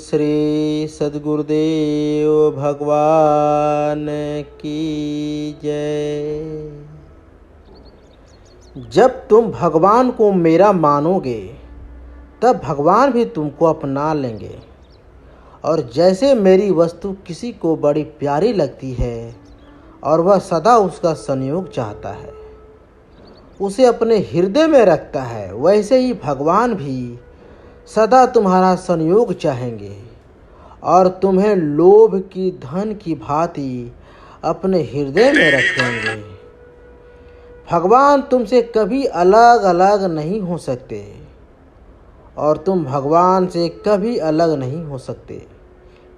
श्री सद्गुरुदेव भगवान की जय। जब तुम भगवान को मेरा मानोगे तब भगवान भी तुमको अपना लेंगे। और जैसे मेरी वस्तु किसी को बड़ी प्यारी लगती है और वह सदा उसका संयोग चाहता है, उसे अपने हृदय में रखता है, वैसे ही भगवान भी सदा तुम्हारा संयोग चाहेंगे और तुम्हें लोभ की धन की भांति अपने हृदय में रखेंगे। भगवान तुमसे कभी अलग अलग नहीं हो सकते और तुम भगवान से कभी अलग नहीं हो सकते,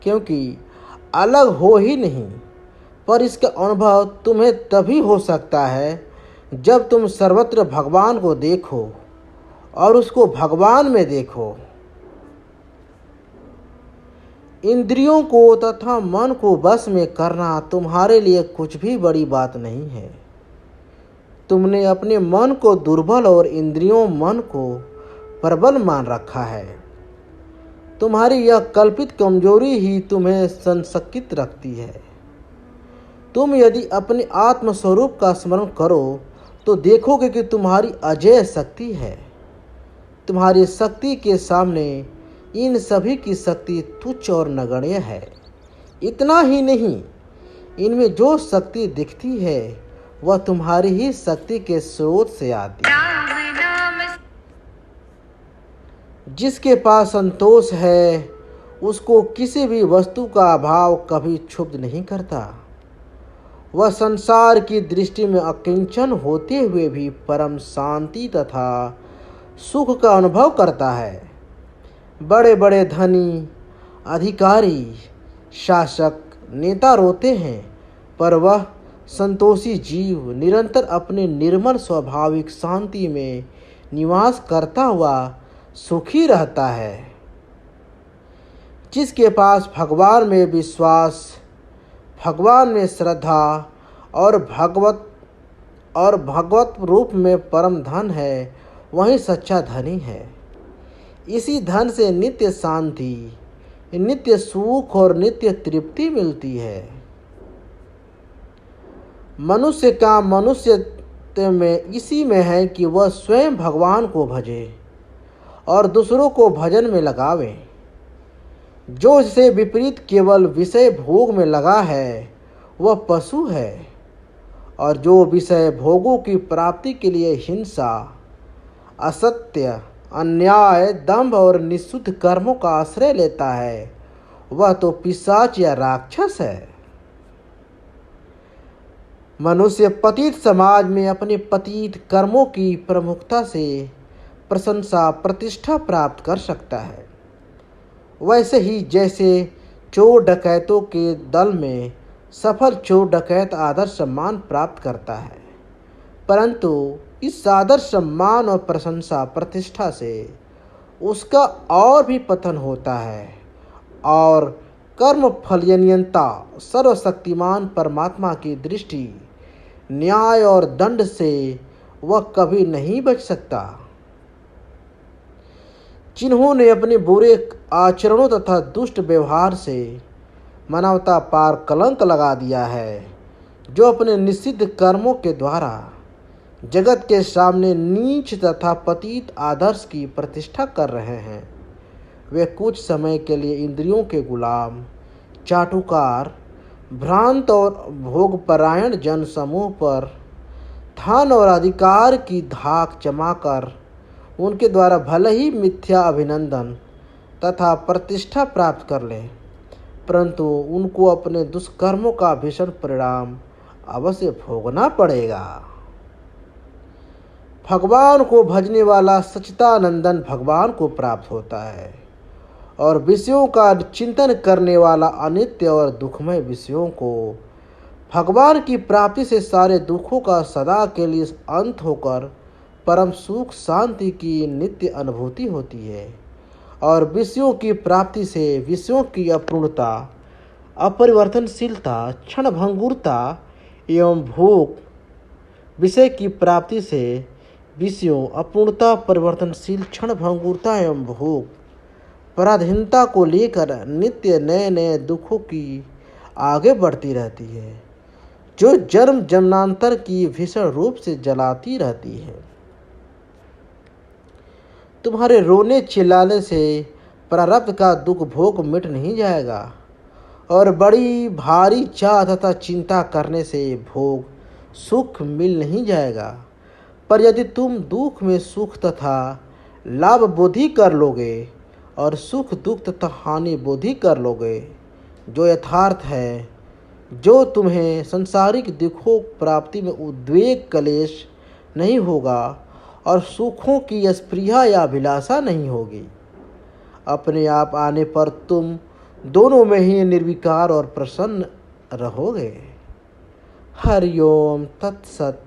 क्योंकि अलग हो ही नहीं। पर इसका अनुभव तुम्हें तभी हो सकता है जब तुम सर्वत्र भगवान को देखो और उसको भगवान में देखो। इंद्रियों को तथा मन को बस में करना तुम्हारे लिए कुछ भी बड़ी बात नहीं है। तुमने अपने मन को दुर्बल और इंद्रियों मन को प्रबल मान रखा है। तुम्हारी यह कल्पित कमजोरी ही तुम्हें संशकित रखती है। तुम यदि अपने आत्म स्वरूप का स्मरण करो तो देखोगे कि तुम्हारी अजेय शक्ति है। तुम्हारी शक्ति के सामने इन सभी की शक्ति तुच्छ और नगण्य है। इतना ही नहीं, इनमें जो शक्ति दिखती है वह तुम्हारी ही शक्ति के स्रोत से आती है। जिसके पास संतोष है उसको किसी भी वस्तु का अभाव कभी क्षुब्ध नहीं करता। वह संसार की दृष्टि में अकिंचन होते हुए भी परम शांति तथा सुख का अनुभव करता है। बड़े बड़े धनी, अधिकारी, शासक, नेता रोते हैं, पर वह संतोषी जीव निरंतर अपने निर्मल स्वाभाविक शांति में निवास करता हुआ सुखी रहता है। जिसके पास भगवान में विश्वास, भगवान में श्रद्धा और भगवत रूप में परम धन है, वही सच्चा धनी है। इसी धन से नित्य शांति, नित्य सुख और नित्य तृप्ति मिलती है। मनुष्य का मनुष्यत्व में इसी में है कि वह स्वयं भगवान को भजे और दूसरों को भजन में लगावे। जो इससे विपरीत केवल विषय भोग में लगा है वह पशु है, और जो विषय भोगों की प्राप्ति के लिए हिंसा, असत्य, अन्याय, दंभ और निषिद्ध कर्मों का आश्रय लेता है वह तो पिशाच या राक्षस है। मनुष्य पतित समाज में अपने पतित कर्मों की प्रमुखता से प्रशंसा, प्रतिष्ठा प्राप्त कर सकता है। वैसे ही जैसे चोर डकैतों के दल में सफल चोर डकैत आदर सम्मान प्राप्त करता है, परंतु इस आदर सम्मान और प्रशंसा प्रतिष्ठा से उसका और भी पतन होता है और कर्म फलनियंता सर्वशक्तिमान परमात्मा की दृष्टि, न्याय और दंड से वह कभी नहीं बच सकता। जिन्होंने अपने बुरे आचरणों तथा दुष्ट व्यवहार से मानवता पार कलंक लगा दिया है, जो अपने निषिद्ध कर्मों के द्वारा जगत के सामने नीच तथा पतित आदर्श की प्रतिष्ठा कर रहे हैं, वे कुछ समय के लिए इंद्रियों के गुलाम, चाटुकार, भ्रांत और भोगपरायण जन समूह पर धन और अधिकार की धाक जमाकर उनके द्वारा भले ही मिथ्या अभिनंदन तथा प्रतिष्ठा प्राप्त कर लें, परंतु उनको अपने दुष्कर्मों का भीषण परिणाम अवश्य भोगना पड़ेगा। भगवान को भजने वाला सच्चिदानंदन भगवान को प्राप्त होता है, और विषयों का चिंतन करने वाला अनित्य और दुखमय विषयों को भगवान की प्राप्ति से सारे दुखों का सदा के लिए अंत होकर परम सुख शांति की नित्य अनुभूति होती है। और विषयों की प्राप्ति से विषयों की अपूर्णता, अपरिवर्तनशीलता, क्षणभंगुरता एवं भोग, विषय की प्राप्ति से विषयों, अपूर्णता, परिवर्तनशील, क्षणभंगुरता एवं भोग, पराधीनता को लेकर नित्य नए नए दुखों की आगे बढ़ती रहती है, जो जन्म जन्मांतर की भीषण रूप से जलाती रहती है। तुम्हारे रोने चिल्लाने से प्रारब्ध का दुख भोग मिट नहीं जाएगा, और बड़ी भारी चाह तथा चिंता करने से भोग सुख मिल नहीं जाएगा। पर यदि तुम दुख में सुख तथा लाभ बुद्धि कर लोगे और सुख दुख तथा हानि बुद्धि कर लोगे, जो यथार्थ है, जो तुम्हें सांसारिक दुखों प्राप्ति में उद्वेग क्लेश नहीं होगा और सुखों की स्पृहा या अभिलाषा नहीं होगी। अपने आप आने पर तुम दोनों में ही निर्विकार और प्रसन्न रहोगे। हरिओम तत्सत।